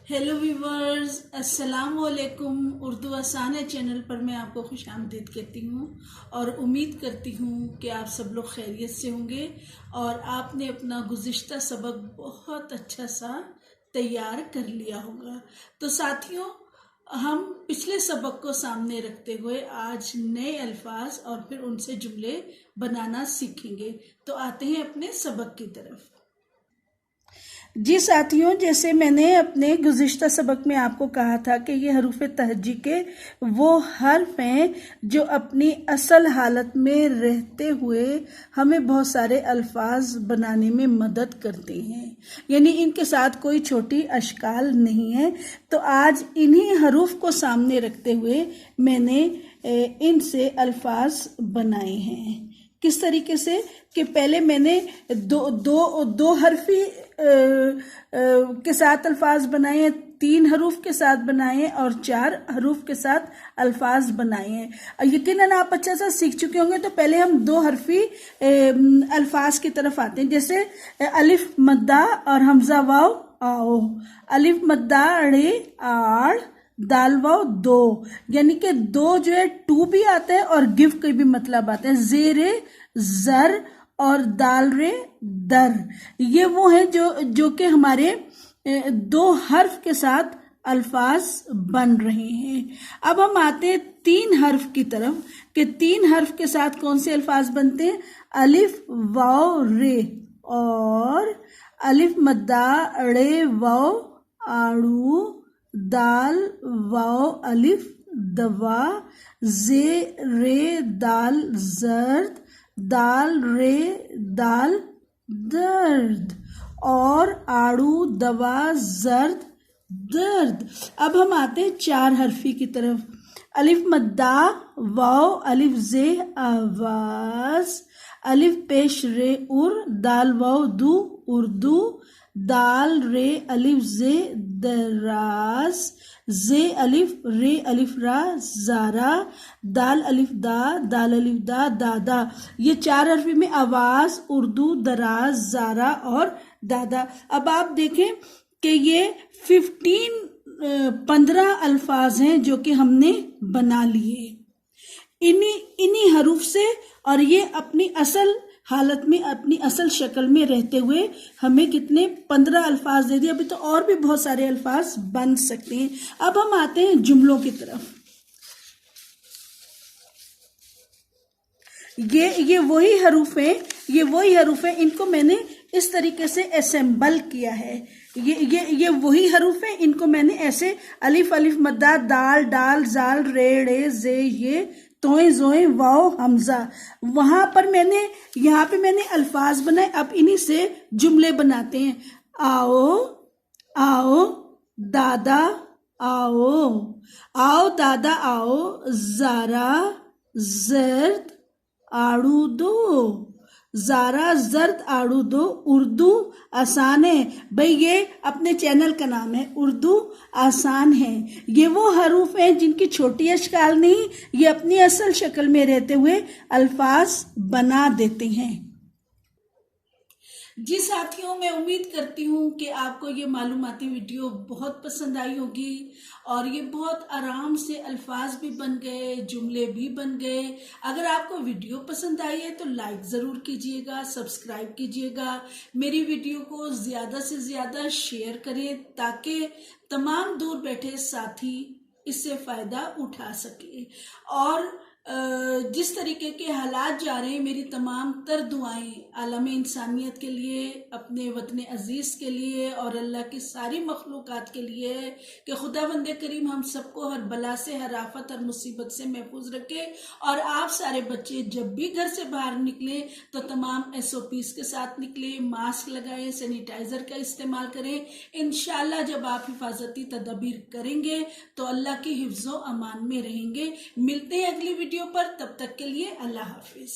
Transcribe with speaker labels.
Speaker 1: Hello viewers, अस्सलाम वालेकुम। उर्दू आसान चैनल पर मैं आपको खुश आमदीद कहती हूँ और उम्मीद करती हूँ कि आप सब लोग खैरियत से होंगे और आपने अपना गुज़िश्ता सबक बहुत अच्छा सा तैयार कर लिया होगा। तो साथियों, हम पिछले सबक को सामने रखते हुए आज नए अल्फाज और फिर उनसे जुमले बनाना सीखेंगे। तो आते हैं अपने सबक की तरफ। जी साथियों, जैसे मैंने अपने गुज़िश्ता सबक में आपको कहा था कि ये हरूफ तहज्जी के वो हर्फ हैं जो अपनी असल हालत में रहते हुए हमें बहुत सारे अल्फाज बनाने में मदद करते हैं, यानी इनके साथ कोई छोटी अशकाल नहीं है। तो आज इन्हीं हरूफ को सामने रखते हुए मैंने इनसे अल्फाज बनाए हैं। किस तरीके से कि पहले मैंने दो हरफी के साथ अल्फाज बनाए हैं, 3 हरूफ के साथ बनाए हैं और 4 हरूफ के साथ अल्फाज बनाए हैं। यकीनन आप अच्छा सा सीख चुके होंगे। तो पहले हम 2 हरफी अल्फाज की तरफ आते हैं, जैसे अलिफ मद्दा और हमजा वाव आओ। अलिफ मद्दा रे आड़ दाल वाव दो, यानी कि दो जो है टू भी आता है और गिव के भी मतलब आता है। जेरे जर और दाल रे दर, ये वो है जो कि हमारे 2 हर्फ के साथ अल्फाज बन रहे हैं। अब हम आते हैं 3 हर्फ की तरफ कि 3 हर्फ के साथ कौन से अल्फाज बनते हैं। अलिफ वाव रे और अलिफ मद्दा रे वाव आड़ू दाल वाव अलिफ दवा जे रे दाल जर्द दाल रे दाल दर्द और आड़ू दवा जर्द दर्द। अब हम आते हैं 4 हरफी की तरफ। अलिफ मद्दा वाव अलिफ जे आवाज अलिफ पेश रे उर दाल वाव दू उर्दू दाल रे अलिफ जे दराज जे अलिफ रे अलिफ रा जारा दाल अलिफ दा दाल अलिफ दा दादा। ये 4 हरफी में आवाज, उर्दू, दराज, जारा और दादा। अब आप देखें कि ये 15 अल्फाज हैं जो कि हमने बना लिए इन्हीं हरूफ से, और ये अपनी असल हालत में अपनी असल शक्ल में रहते हुए हमें कितने 15 अल्फाज दे दिए। अभी तो और भी बहुत सारे अल्फाज बन सकते हैं। अब हम आते हैं जुमलों की तरफ। ये वही हरूफ हैं, इनको मैंने इस तरीके से असेंबल किया है। ये वही हरूफ हैं, इनको मैंने ऐसे अलिफ अलिफ मद्दा दाल डाल जाल रे रे जे ये तोए जोए वाव हमजा, वहां पर यहाँ पे मैंने अल्फाज बनाए। अब इन्हीं से जुमले बनाते हैं। आओ आओ दादा आओ, आओ दादा आओ, जारा जर्द आड़ू दो, जारा जर्द आड़ू दो। उर्दू आसान है भाई, ये अपने चैनल का नाम है, उर्दू आसान है। ये वो हरूफ हैं जिनकी छोटी अशकाल नहीं, ये अपनी असल शक्ल में रहते हुए अल्फाज बना देते हैं। जी साथियों, मैं उम्मीद करती हूँ कि आपको ये मालूमाती वीडियो बहुत पसंद आई होगी और ये बहुत आराम से अल्फाज भी बन गए, जुमले भी बन गए। अगर आपको वीडियो पसंद आई है तो लाइक ज़रूर कीजिएगा, सब्सक्राइब कीजिएगा, मेरी वीडियो को ज़्यादा से ज़्यादा शेयर करें ताकि तमाम दूर बैठे साथी इससे फ़ायदा उठा सके। और जिस तरीके के हालात जा रहे हैं, मेरी तमाम तर दुआएं आलम इंसानियत के लिए, अपने वतन अजीज़ के लिए और अल्लाह की सारी मखलूक़ात के लिए है कि खुदा बंदे करीम हम सबको हर बला से, हर आफत, हर मुसीबत से महफूज रखे। और आप सारे बच्चे जब भी घर से बाहर निकलें तो तमाम SOPs के साथ निकलें, मास्क लगाएं, सैनिटाइज़र का इस्तेमाल करें। इंशाल्लाह जब आप हिफाजती तदबीर करेंगे तो अल्लाह की हिफ्ज़ो अमान में रहेंगे। मिलते हैं अगली वीडियो पर, तब तक के लिए अल्लाह हाफिज।